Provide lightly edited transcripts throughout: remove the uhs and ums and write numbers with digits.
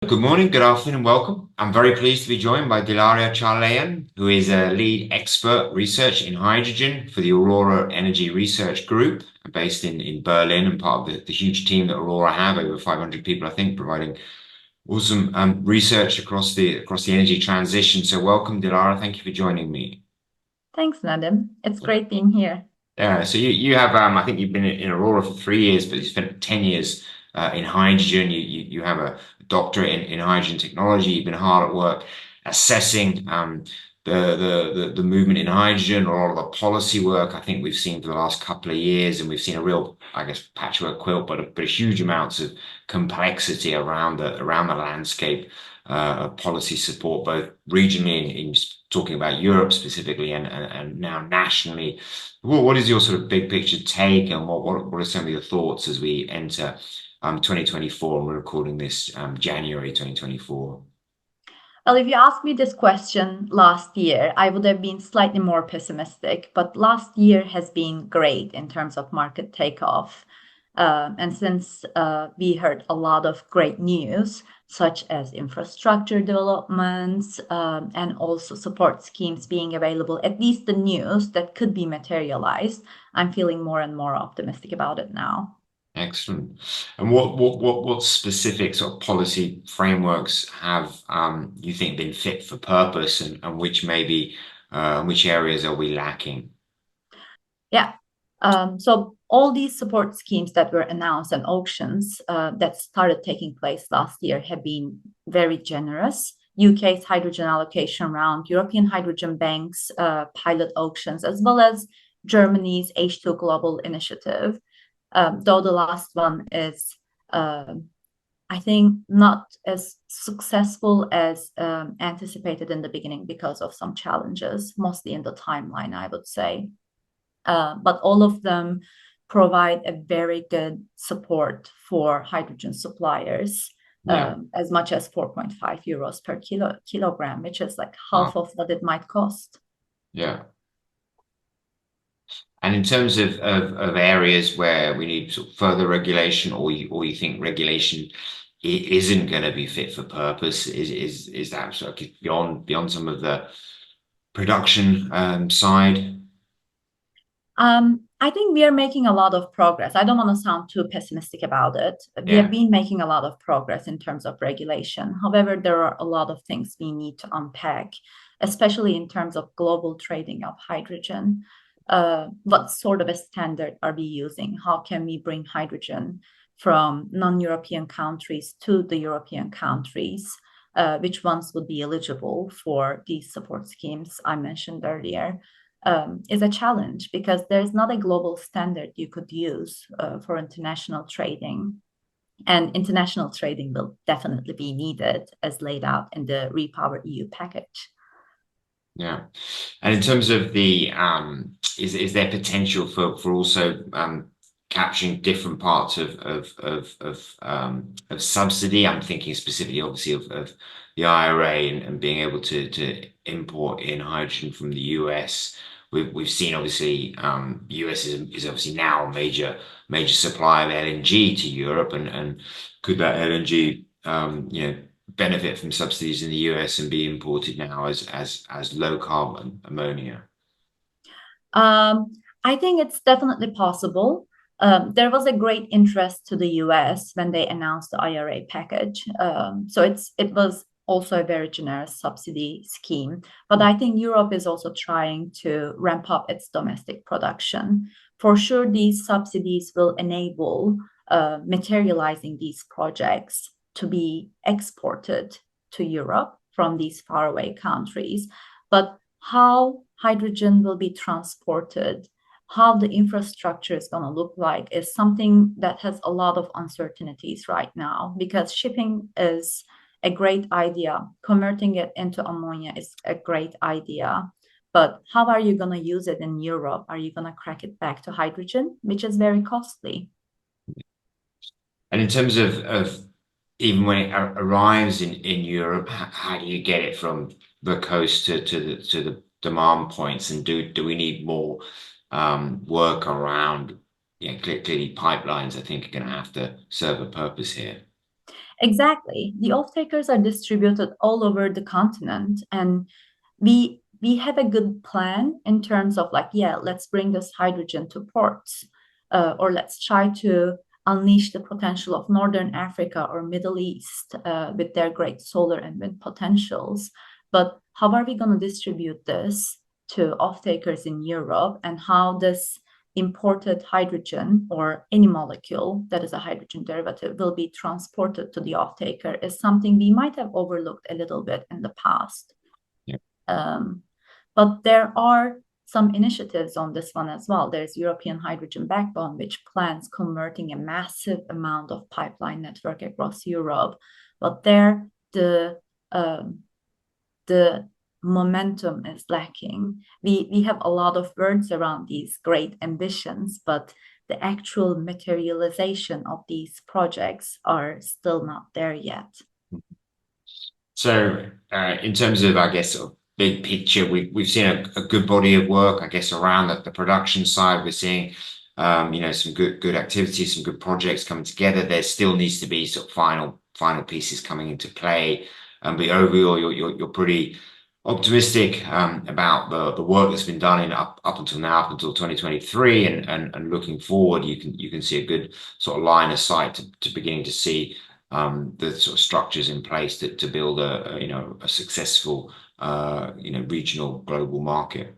Good morning, good afternoon, and welcome. I'm very pleased to be joined by Dilara Caglayan, who is a lead expert research in hydrogen for the Aurora Energy Research Group, based in Berlin, and part of the huge team that Aurora have, over 500 people, I think, providing awesome research across the energy transition. So welcome, Dilara. Thank you for joining me. Thanks, Nadim. It's great being here. Yeah, so you have I think you've been in Aurora for 3 years, but you spent 10 years in hydrogen. You have a doctorate in hydrogen technology. You've been hard at work assessing the movement in hydrogen, or all of the policy work I think we've seen for the last couple of years, and we've seen a real, I guess, patchwork quilt, but huge amounts of complexity around the landscape of policy support, both regionally in talking about Europe specifically, and now nationally. What is your sort of big picture take, and what are some of your thoughts as we enter 2024, and we're recording this January 2024? Well, if you asked me this question last year, I would have been slightly more pessimistic, but last year has been great in terms of market takeoff. And since we heard a lot of great news, such as infrastructure developments and also support schemes being available, at least the news that could be materialized, I'm feeling more and more optimistic about it now. Excellent. And what specific sort of policy frameworks have you think been fit for purpose, and which maybe which areas are we lacking? Yeah. So all these support schemes that were announced and auctions that started taking place last year have been very generous. UK's hydrogen allocation round, European hydrogen banks, pilot auctions, as well as Germany's H2 Global initiative. Though the last one is, I think, not as successful as anticipated in the beginning because of some challenges, mostly in the timeline, I would say. But all of them provide a very good support for hydrogen suppliers, Yeah. as much as 4.5 euros per kilogram, which is like Wow. half of what it might cost. Yeah. And in terms of areas where we need sort of further regulation, or you think regulation isn't going to be fit for purpose, is that sort of beyond some of the production side? I think we are making a lot of progress. I don't want to sound too pessimistic about it. We have Yeah, been making a lot of progress in terms of regulation. However, there are a lot of things we need to unpack, especially in terms of global trading of hydrogen. What sort of a standard are we using? How can we bring hydrogen from non-European countries to the European countries? Which ones would be eligible for these support schemes I mentioned earlier? Is a challenge because there's not a global standard you could use for international trading. And international trading will definitely be needed as laid out in the Repower EU package. yeah. And in terms of the is there potential for also capturing different parts of subsidy? I'm thinking specifically, obviously, of the IRA, and being able to import in hydrogen from the US. We've seen, obviously, US is obviously now a major supplier of LNG to Europe, and could that LNG benefit from subsidies in the US and be imported now as low carbon ammonia? Um, I think it's definitely possible. There was a great interest to the US when they announced the IRA package. So it was also a very generous subsidy scheme. But I think Europe is also trying to ramp up its domestic production. For sure, these subsidies will enable materializing these projects to be exported to Europe from these faraway countries. But how hydrogen will be transported, how the infrastructure is going to look like, is something that has a lot of uncertainties right now because shipping is a great idea. Converting it into ammonia is a great idea. But how are you going to use it in Europe? Are you going to crack it back to hydrogen, which is very costly? And in terms of even when it arrives in Europe, how do you get it from the coast to the demand points? And do we need more work around? Yeah, clearly pipelines, I think, are going to have to serve a purpose here. Exactly. The off-takers are distributed all over the continent, and we have a good plan in terms of like, yeah, let's bring this hydrogen to ports, or let's try to unleash the potential of Northern Africa or Middle East with their great solar and wind potentials. But how are we going to distribute this to off-takers in Europe, and how this imported hydrogen or any molecule that is a hydrogen derivative will be transported to the off-taker is something we might have overlooked a little bit in the past. Yeah. But there are some initiatives on this one as well. There's European Hydrogen Backbone, which plans converting a massive amount of pipeline network across Europe. But there, the momentum is lacking. We have a lot of words around these great ambitions, but the actual materialization of these projects are still not there yet. So, in terms of, I guess, sort of big picture, we've seen a good body of work, I guess, around the production side. We're seeing, some good activities, some good projects coming together. There still needs to be sort of final pieces coming into play. But overall, you're pretty optimistic about the work that's been done in up until now, up until 2023, and looking forward, you can see a good sort of line of sight to beginning to see the sort of structures in place to build a successful regional global market.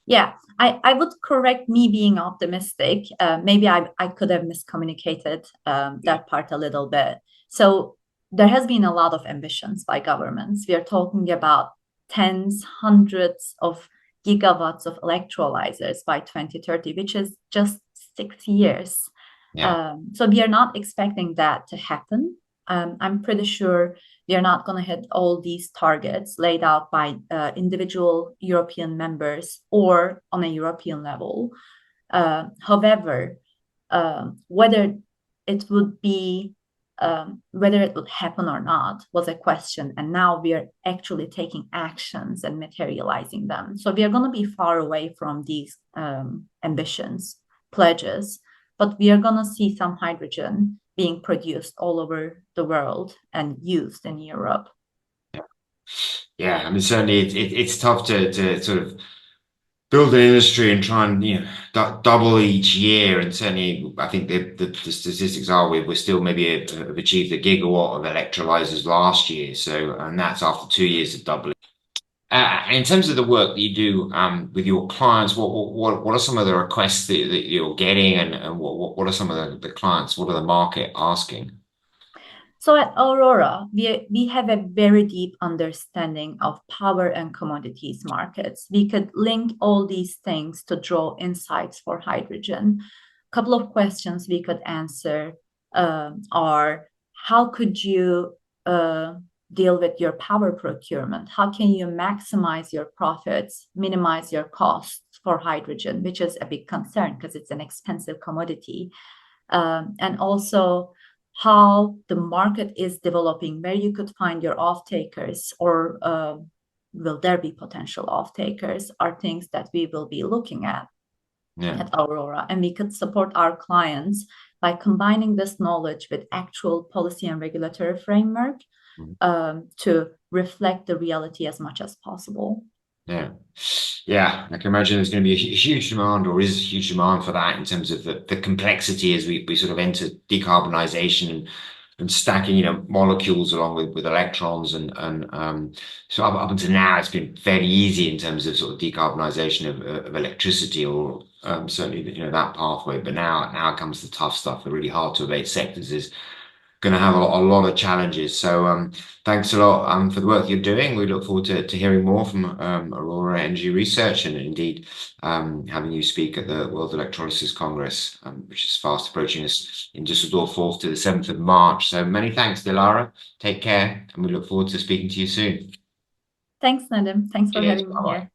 Yeah, I would correct me being optimistic. Maybe I could have miscommunicated that part a little bit. So there has been a lot of ambitions by governments. We are talking about tens, hundreds of gigawatts of electrolyzers by 2030, which is just 6 years. Yeah. So we are not expecting that to happen. I'm pretty sure we are not going to hit all these targets laid out by individual European members or on a European level. However, whether it would be whether it would happen or not was a question, and now we are actually taking actions and materializing them. So we are going to be far away from these ambitions, pledges, but we are going to see some hydrogen being produced all over the world and used in Europe. Yeah, I mean, certainly it's tough to sort of build an industry and try and double each year. And certainly, I think the statistics are we're still maybe have achieved a gigawatt of electrolyzers last year. So, and that's after 2 years of doubling. In terms of the work that you do with your clients, what are some of the requests that you're getting, and what are some of the clients? What are the market asking? So at Aurora, we have a very deep understanding of power and commodities markets. We could link all these things to draw insights for hydrogen. A couple of questions we could answer are, how could you deal with your power procurement? How can you maximize your profits, minimize your costs for hydrogen, which is a big concern because it's an expensive commodity. And also how the market is developing, where you could find your off-takers, or will there be potential off-takers, are things that we will be looking at Aurora. And we could support our clients by combining this knowledge with actual policy and regulatory framework to reflect the reality as much as possible. Yeah, I can imagine there's going to be a huge demand, or is a huge demand for that, in terms of the complexity as we sort of enter decarbonization and stacking, molecules along with electrons, and so up until now it's been fairly easy in terms of sort of decarbonization of electricity, or certainly that pathway. But now comes the tough stuff. The really hard to abate sectors is going to have a lot of challenges. So thanks a lot for the work you're doing. We look forward to hearing more from Aurora Energy Research, and indeed having you speak at the World Electrolysis Congress, which is fast approaching us in Düsseldorf, 4th to the 7th of March. So many thanks, Dilara. Take care, and we look forward to speaking to you soon. Thanks, Nadim. Thanks for having me here.